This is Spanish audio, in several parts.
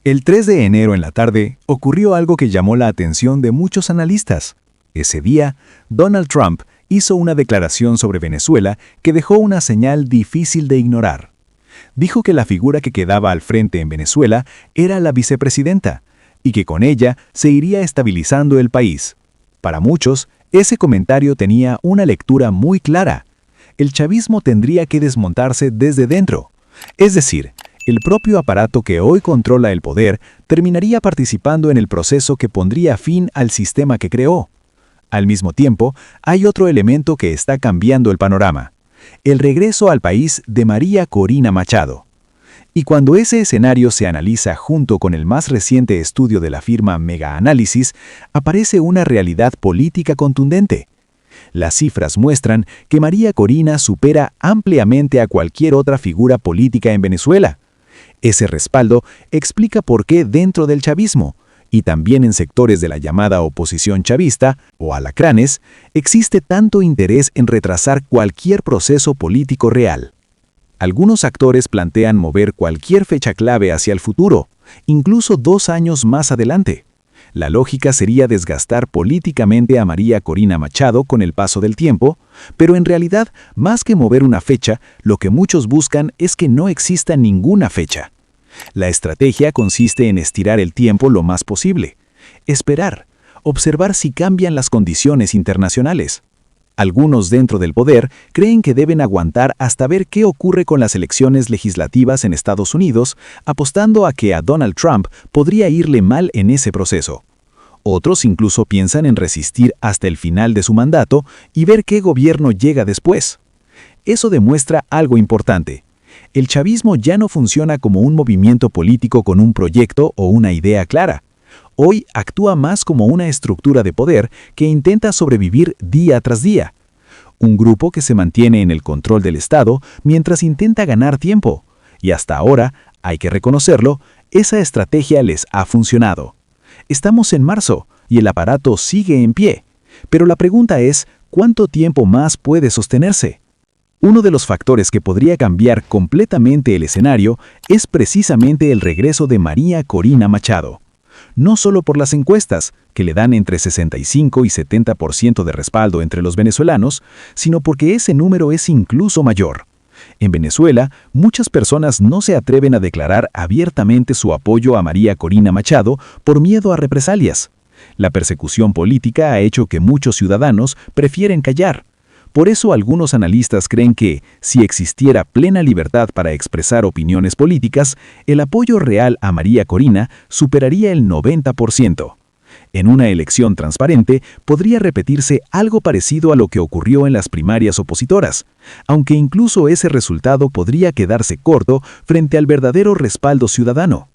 El 3 de enero en la tarde ocurrió algo que llamó la atención de muchos analistas. Ese día, Donald Trump hizo una declaración sobre Venezuela que dejó una señal difícil de ignorar. Dijo que la figura que quedaba al frente en Venezuela era la vicepresidenta y que con ella se iría estabilizando el país. Para muchos, ese comentario tenía una lectura muy clara. El chavismo tendría que desmontarse desde dentro. Es decir, el propio aparato que hoy controla el poder terminaría participando en el proceso que pondría fin al sistema que creó. Al mismo tiempo, hay otro elemento que está cambiando el panorama: el regreso al país de María Corina Machado. Y cuando ese escenario se analiza junto con el más reciente estudio de la firma Mega Análisis, aparece una realidad política contundente. Las cifras muestran que María Corina supera ampliamente a cualquier otra figura política en Venezuela. Ese respaldo explica por qué dentro del chavismo, y también en sectores de la llamada oposición chavista, o alacranes, existe tanto interés en retrasar cualquier proceso político real. Algunos actores plantean mover cualquier fecha clave hacia el futuro, incluso 2 años más adelante. La lógica sería desgastar políticamente a María Corina Machado con el paso del tiempo, pero en realidad, más que mover una fecha, lo que muchos buscan es que no exista ninguna fecha. La estrategia consiste en estirar el tiempo lo más posible, esperar, observar si cambian las condiciones internacionales. Algunos dentro del poder creen que deben aguantar hasta ver qué ocurre con las elecciones legislativas en Estados Unidos, apostando a que a Donald Trump podría irle mal en ese proceso. Otros incluso piensan en resistir hasta el final de su mandato y ver qué gobierno llega después. Eso demuestra algo importante. El chavismo ya no funciona como un movimiento político con un proyecto o una idea clara. Hoy actúa más como una estructura de poder que intenta sobrevivir día tras día. Un grupo que se mantiene en el control del Estado mientras intenta ganar tiempo. Y hasta ahora, hay que reconocerlo, esa estrategia les ha funcionado. Estamos en marzo y el aparato sigue en pie. Pero la pregunta es, ¿cuánto tiempo más puede sostenerse? Uno de los factores que podría cambiar completamente el escenario es precisamente el regreso de María Corina Machado. No solo por las encuestas, que le dan entre 65 y 70% de respaldo entre los venezolanos, sino porque ese número es incluso mayor. En Venezuela, muchas personas no se atreven a declarar abiertamente su apoyo a María Corina Machado por miedo a represalias. La persecución política ha hecho que muchos ciudadanos prefieren callar. Por eso algunos analistas creen que, si existiera plena libertad para expresar opiniones políticas, el apoyo real a María Corina superaría el 90%. En una elección transparente, podría repetirse algo parecido a lo que ocurrió en las primarias opositoras, aunque incluso ese resultado podría quedarse corto frente al verdadero respaldo ciudadano.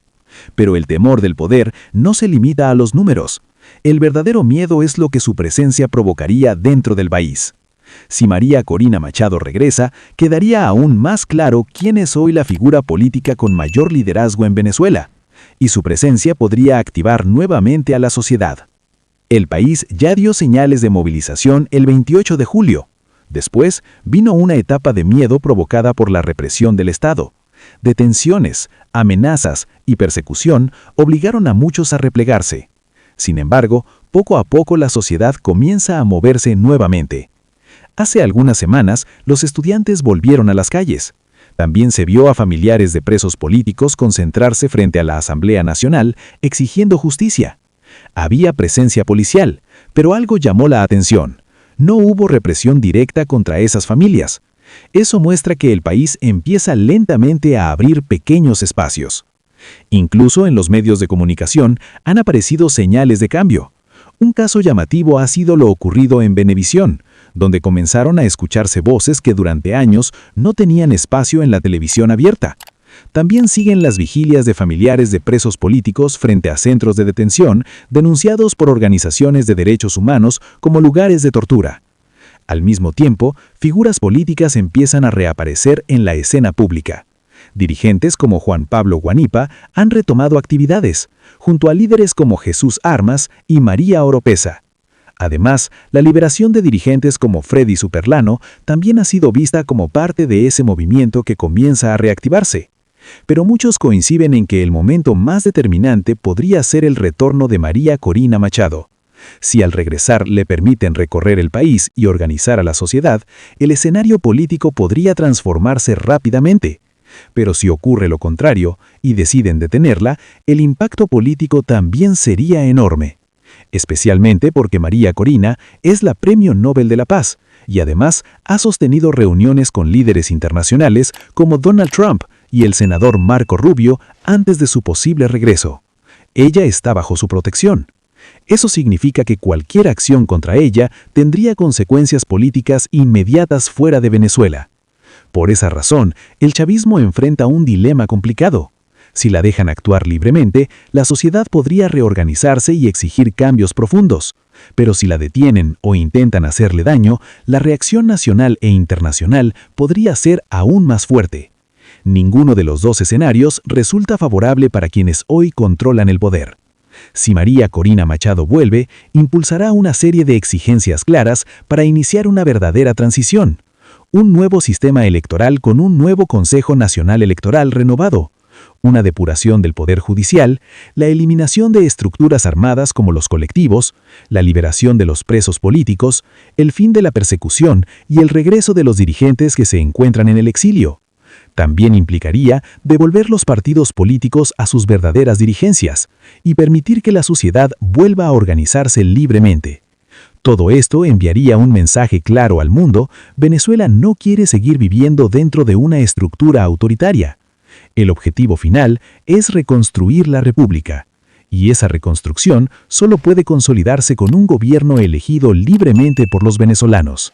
Pero el temor del poder no se limita a los números. El verdadero miedo es lo que su presencia provocaría dentro del país. Si María Corina Machado regresa, quedaría aún más claro quién es hoy la figura política con mayor liderazgo en Venezuela, y su presencia podría activar nuevamente a la sociedad. El país ya dio señales de movilización el 28 de julio. Después vino una etapa de miedo provocada por la represión del Estado. Detenciones, amenazas y persecución obligaron a muchos a replegarse. Sin embargo, poco a poco la sociedad comienza a moverse nuevamente. Hace algunas semanas, los estudiantes volvieron a las calles. También se vio a familiares de presos políticos concentrarse frente a la Asamblea Nacional exigiendo justicia. Había presencia policial, pero algo llamó la atención. No hubo represión directa contra esas familias. Eso muestra que el país empieza lentamente a abrir pequeños espacios. Incluso en los medios de comunicación han aparecido señales de cambio. Un caso llamativo ha sido lo ocurrido en Venevisión, donde comenzaron a escucharse voces que durante años no tenían espacio en la televisión abierta. También siguen las vigilias de familiares de presos políticos frente a centros de detención denunciados por organizaciones de derechos humanos como lugares de tortura. Al mismo tiempo, figuras políticas empiezan a reaparecer en la escena pública. Dirigentes como Juan Pablo Guanipa han retomado actividades, junto a líderes como Jesús Armas y María Oropesa. Además, la liberación de dirigentes como Freddy Superlano también ha sido vista como parte de ese movimiento que comienza a reactivarse. Pero muchos coinciden en que el momento más determinante podría ser el retorno de María Corina Machado. Si al regresar le permiten recorrer el país y organizar a la sociedad, el escenario político podría transformarse rápidamente. Pero si ocurre lo contrario y deciden detenerla, el impacto político también sería enorme. Especialmente porque María Corina es la Premio Nobel de la Paz y además ha sostenido reuniones con líderes internacionales como Donald Trump y el senador Marco Rubio antes de su posible regreso. Ella está bajo su protección. Eso significa que cualquier acción contra ella tendría consecuencias políticas inmediatas fuera de Venezuela. Por esa razón, el chavismo enfrenta un dilema complicado. Si la dejan actuar libremente, la sociedad podría reorganizarse y exigir cambios profundos. Pero si la detienen o intentan hacerle daño, la reacción nacional e internacional podría ser aún más fuerte. Ninguno de los dos escenarios resulta favorable para quienes hoy controlan el poder. Si María Corina Machado vuelve, impulsará una serie de exigencias claras para iniciar una verdadera transición. Un nuevo sistema electoral con un nuevo Consejo Nacional Electoral renovado, una depuración del Poder Judicial, la eliminación de estructuras armadas como los colectivos, la liberación de los presos políticos, el fin de la persecución y el regreso de los dirigentes que se encuentran en el exilio. También implicaría devolver los partidos políticos a sus verdaderas dirigencias y permitir que la sociedad vuelva a organizarse libremente. Todo esto enviaría un mensaje claro al mundo: Venezuela no quiere seguir viviendo dentro de una estructura autoritaria. El objetivo final es reconstruir la república, y esa reconstrucción solo puede consolidarse con un gobierno elegido libremente por los venezolanos.